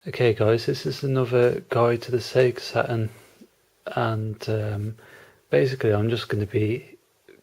Okay guys, this is another guide to the Sega Saturn, and basically I'm just going to be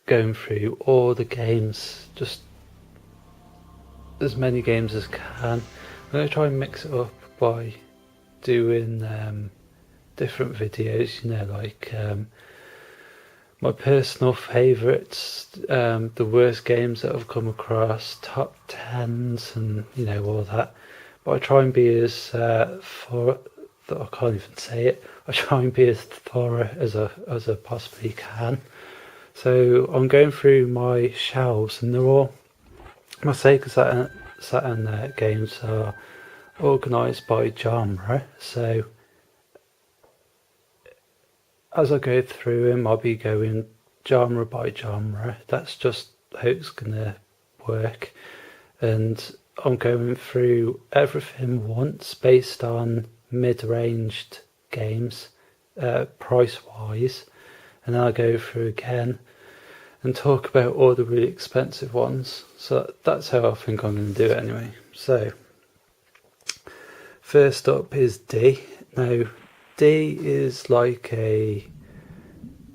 going through all the games, just as many games as can. I'm going to try and mix it up by doing different videos, like my personal favourites, the worst games that I've come across, top tens, and all that. But I try and be as I can't even say it. I try and be as thorough as I possibly can. So I'm going through my shelves, and they're all my Sega Saturn games are organised by genre. So as I go through them, I'll be going genre by genre. That's just how it's gonna work, and I'm going through everything once based on mid-ranged games, price-wise, and then I'll go through again and talk about all the really expensive ones. So that's how I think I'm going to do it anyway. So first up is D. Now D is like a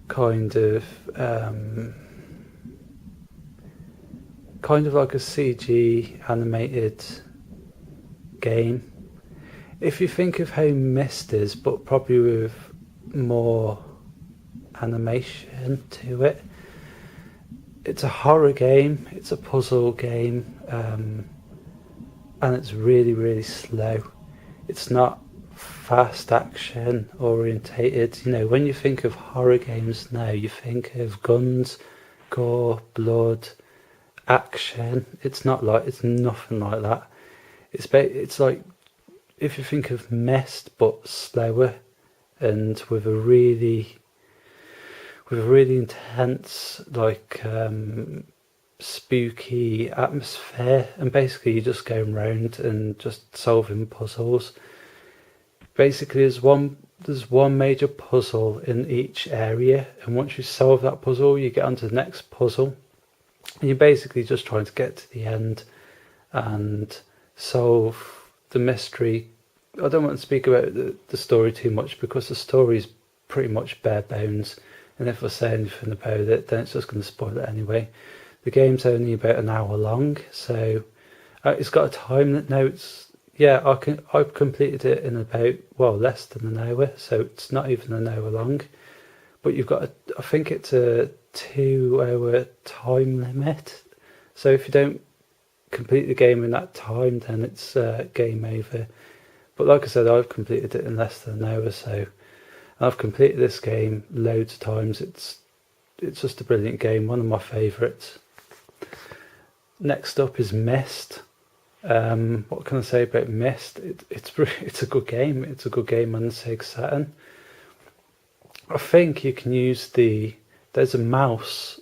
kind of like a CG animated game. If you think of how Myst is, but probably with more animation to it. It's a horror game, it's a puzzle game, and it's really, really slow. It's not fast action orientated. When you think of horror games now, you think of guns, gore, blood, action. It's nothing like that. It's like if you think of Myst but slower and with a really intense spooky atmosphere, and basically you're just going around and just solving puzzles. Basically there's one major puzzle in each area, and once you solve that puzzle you get onto the next puzzle, and you're basically just trying to get to the end and solve the mystery. I don't want to speak about the story too much because the story is pretty much bare bones, and if I say anything about it then it's just going to spoil it anyway. The game's only about an hour long, so it's got a time that now. I've completed it in about less than an hour, so it's not even an hour long. But I think it's a 2 hour time limit. So if you don't complete the game in that time, then it's game over. But like I said, I've completed it in less than an hour, so I've completed this game loads of times. It's just a brilliant game, one of my favourites. Next up is Myst. What can I say about Myst? It's a good game. It's a good game on the Sega Saturn. I think you can use there's a mouse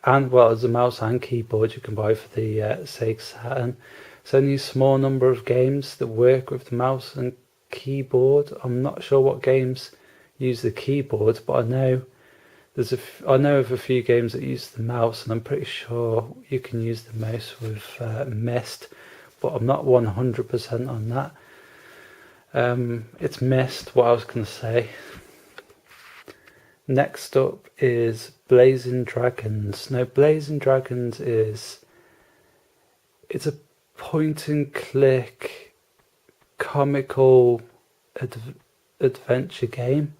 there's a mouse and keyboard you can buy for the Sega Saturn. It's only a small number of games that work with the mouse and keyboard. I'm not sure what games use the keyboard, but I know of a few games that use the mouse, and I'm pretty sure you can use the mouse with Myst, but I'm not 100% on that. It's Myst. What I was going to say. Next up is Blazing Dragons. Now, Blazing Dragons it's a point and click comical adventure game.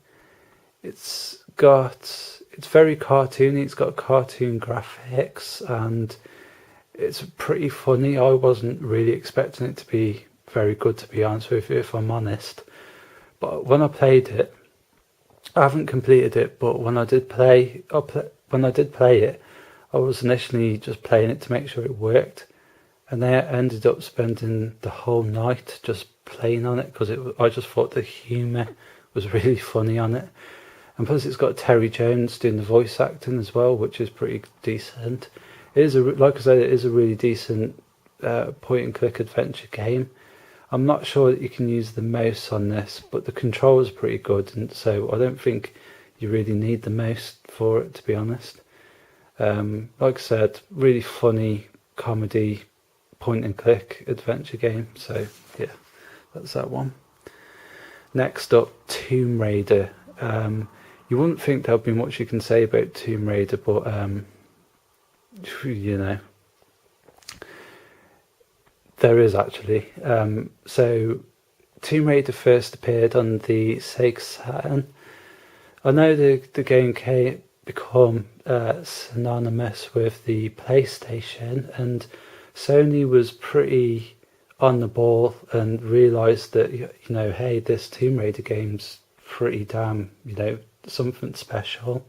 It's very cartoony. It's got cartoon graphics, and it's pretty funny. I wasn't really expecting it to be very good, to be honest with you, if I'm honest. But when I played it, I haven't completed it, but when I did play it, I was initially just playing it to make sure it worked, and then I ended up spending the whole night just playing on it because I just thought the humour was really funny on it. And plus it's got Terry Jones doing the voice acting as well, which is pretty decent. Like I said, it is a really decent point and click adventure game. I'm not sure that you can use the mouse on this, but the controls are pretty good, and so I don't think you really need the mouse for it, to be honest. Like I said, really funny comedy point and click adventure game. So yeah, That's that one. Next up, Tomb Raider. You wouldn't think there'd be much you can say about Tomb Raider, but you know, there is actually. So Tomb Raider first appeared on the Sega Saturn. I know the game came become synonymous with the PlayStation, and Sony was pretty on the ball and realised that, you know, hey, this Tomb Raider game's pretty damn, you know, something special,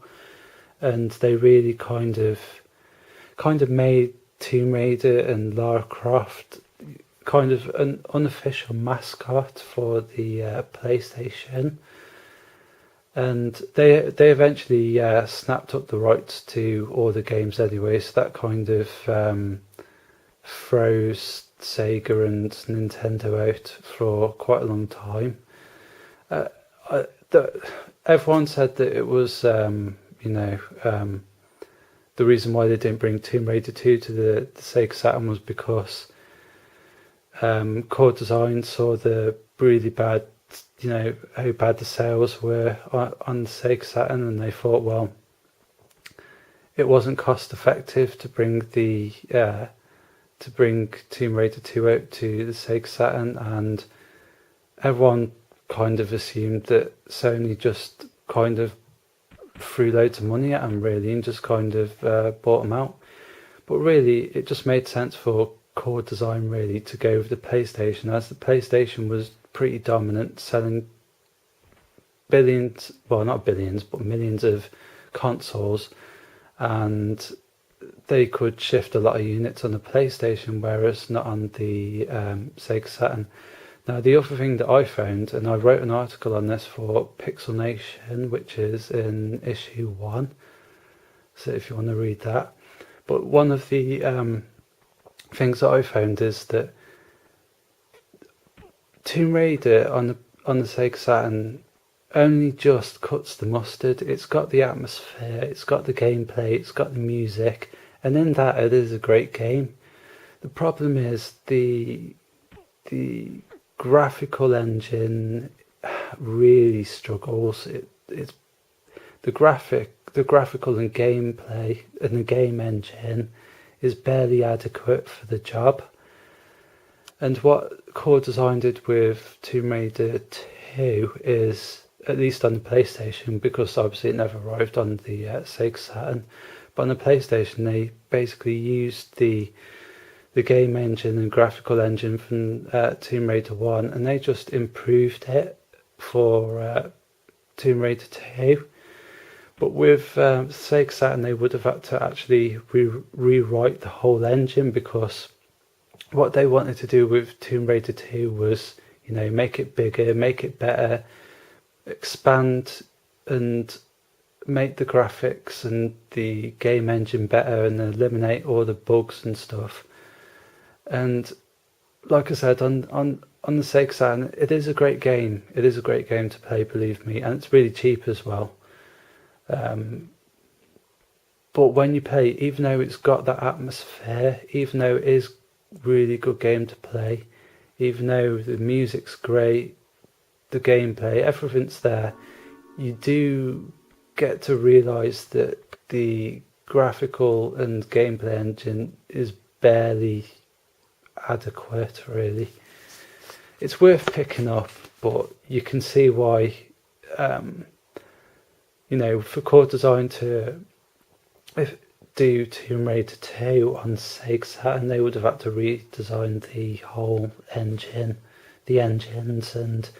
and they really kind of made Tomb Raider and Lara Croft kind of an unofficial mascot for the PlayStation. And they eventually snapped up the rights to all the games anyway, so that kind of froze Sega and Nintendo out for quite a long time. Everyone said that it was, the reason why they didn't bring Tomb Raider 2 to the Sega Saturn was because Core Design saw the really bad, you know, how bad the sales were on the Sega Saturn, and they thought, well, it wasn't cost effective to bring Tomb Raider 2 out to the Sega Saturn, and everyone kind of assumed that Sony just kind of threw loads of money at them, really, and just kind of bought them out. But really, it just made sense for Core Design really to go with the PlayStation, as the PlayStation was pretty dominant, selling billions, well, not billions, but millions of consoles, and they could shift a lot of units on the PlayStation, whereas not on the Sega Saturn. Now, the other thing that I found, and I wrote an article on this for Pixel Nation, which is in issue 1, so if you want to read that. But one of the things that I found is that Tomb Raider on the Sega Saturn only just cuts the mustard. It's got the atmosphere, it's got the gameplay, it's got the music, and in that it is a great game. The problem is the graphical engine really struggles. It's the graphical and gameplay and the game engine is barely adequate for the job. And what Core Design did with Tomb Raider 2 is, at least on the PlayStation, because obviously it never arrived on the Sega Saturn, but on the PlayStation they basically used the game engine and graphical engine from Tomb Raider 1, and they just improved it for Tomb Raider 2. But with Sega Saturn they would have had to actually rewrite the whole engine, because what they wanted to do with Tomb Raider 2 was, you know, make it bigger, make it better, expand and make the graphics and the game engine better and eliminate all the bugs and stuff. And like I said, on the Sega Saturn, it is a great game. It is a great game to play, believe me, and it's really cheap as well. But when you play, even though it's got that atmosphere, even though it is really good game to play, even though the music's great, the gameplay, everything's there, you do get to realise that the graphical and gameplay engine is barely adequate, really. It's worth picking up, but you can see why, for Core Design to do Tomb Raider 2 on Sega Saturn, they would have had to redesign the whole engine, the engines, and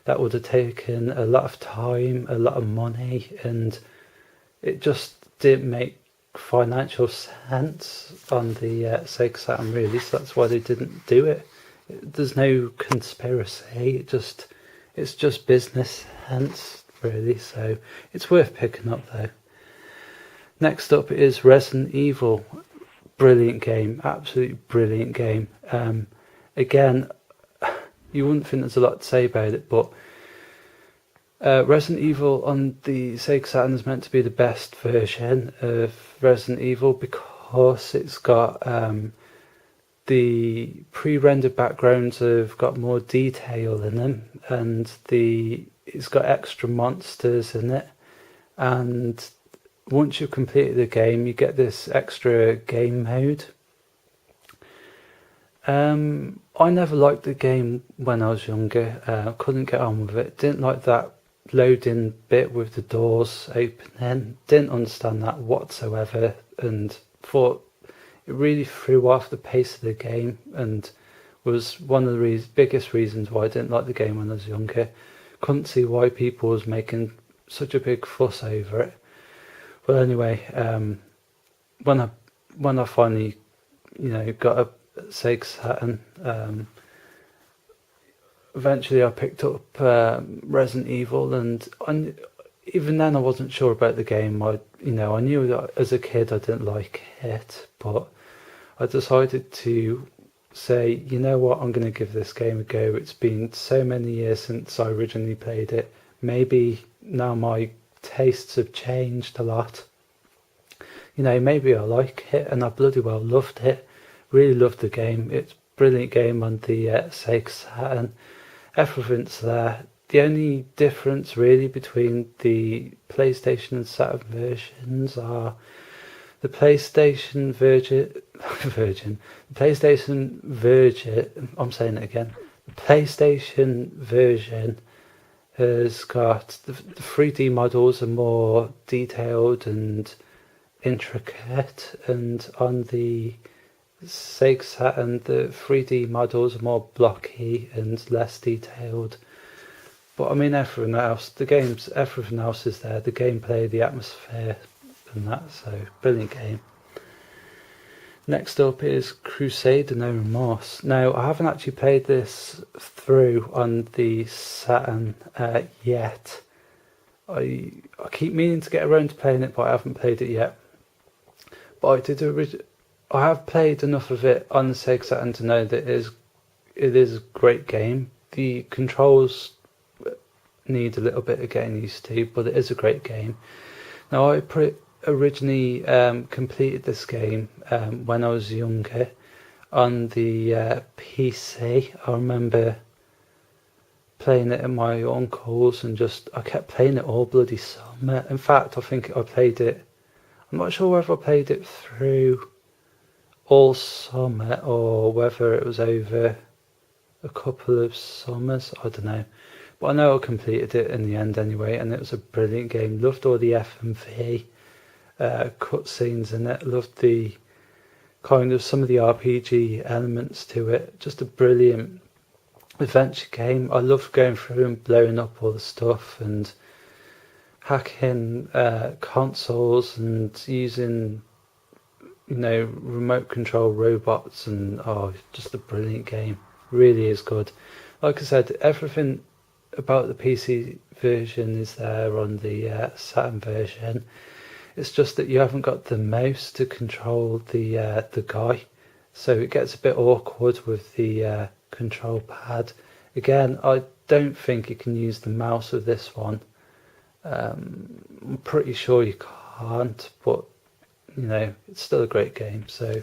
that would have taken a lot of time, a lot of money, and it just didn't make financial sense on the Sega Saturn, really. So that's why they didn't do it. There's no conspiracy. It's just business, hence, really. So it's worth picking up, though. Next up is Resident Evil. Brilliant game, absolutely brilliant game. Again, you wouldn't think there's a lot to say about it, but Resident Evil on the Sega Saturn is meant to be the best version of Resident Evil, because it's got the pre-rendered backgrounds have got more detail in them, and it's got extra monsters in it. And once you've completed the game, you get this extra game mode. I never liked the game when I was younger. Couldn't get on with it. Didn't like that loading bit with the doors opening. Didn't understand that whatsoever, and thought it really threw off the pace of the game, and was one of the biggest reasons why I didn't like the game when I was younger. Couldn't see why people was making such a big fuss over it. Well, anyway, when I finally, got a Sega Saturn, eventually I picked up Resident Evil, and even then I wasn't sure about the game. I knew that as a kid I didn't like it, but I decided to say, you know what, I'm going to give this game a go. It's been so many years since I originally played it. Maybe now my tastes have changed a lot. Maybe I like it, and I bloody well loved it. Really loved the game. It's a brilliant game on the Sega Saturn. Everything's there. The only difference really between the PlayStation and Saturn versions are the PlayStation I'm saying it again. The PlayStation version has got the 3D models are more detailed and intricate, and on the Sega Saturn the 3D models are more blocky and less detailed. But I mean, everything else is there. The gameplay, the atmosphere and that, so brilliant game. Next up is Crusade No Remorse. Now, I haven't actually played this through on the Saturn yet. I keep meaning to get around to playing it, but I haven't played it yet. But I have played enough of it on the Sega Saturn to know that it is a great game. The controls need a little bit of getting used to, but it is a great game. Now, I originally completed this game when I was younger on the PC. I remember playing it at my uncle's, and I kept playing it all bloody summer. In fact, I think I played it, I'm not sure whether I played it through all summer or whether it was over a couple of summers, I don't know. But I know I completed it in the end anyway, and it was a brilliant game. Loved all the FMV cutscenes in it. Loved the kind of some of the RPG elements to it. Just a brilliant adventure game. I loved going through and blowing up all the stuff and hacking consoles and using remote control robots, and just a brilliant game. Really is good. Like I said, everything about the PC version is there on the Saturn version. It's just that you haven't got the mouse to control the guy, so it gets a bit awkward with the control pad. Again, I don't think you can use the mouse with this one. I'm pretty sure you can't, but it's still a great game. So